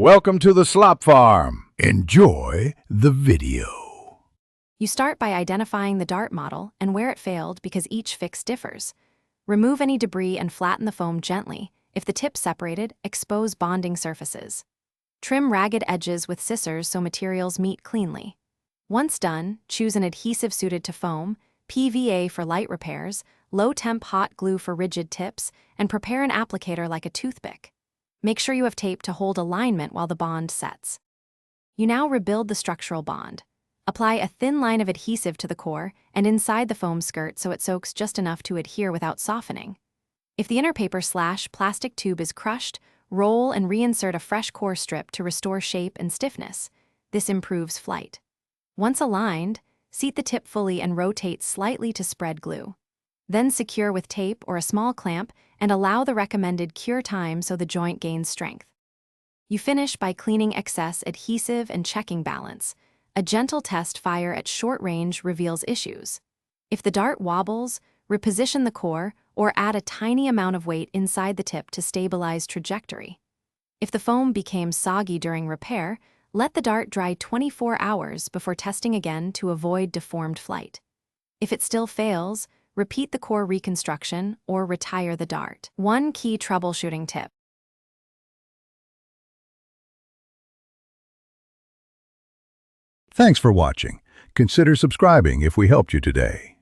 Welcome to the Slop Farm. Enjoy the video. You start by identifying the dart model and where it failed because each fix differs. Remove any debris and flatten the foam gently. If the tip separated, expose bonding surfaces. Trim ragged edges with scissors so materials meet cleanly. Once done, choose an adhesive suited to foam, PVA for light repairs, low-temp hot glue for rigid tips, and prepare an applicator like a toothpick. Make sure you have tape to hold alignment while the bond sets. You now rebuild the structural bond. Apply a thin line of adhesive to the core and inside the foam skirt so it soaks just enough to adhere without softening. If the inner paper/plastic tube is crushed, roll and reinsert a fresh core strip to restore shape and stiffness. This improves flight. Once aligned, seat the tip fully and rotate slightly to spread glue. Then secure with tape or a small clamp and allow the recommended cure time so the joint gains strength. You finish by cleaning excess adhesive and checking balance. A gentle test fire at short range reveals issues. If the dart wobbles, reposition the core or add a tiny amount of weight inside the tip to stabilize trajectory. If the foam became soggy during repair, let the dart dry 24 hours before testing again to avoid deformed flight. If it still fails, repeat the core reconstruction or retire the dart. One key troubleshooting tip. Thanks for watching. Consider subscribing if we helped you today.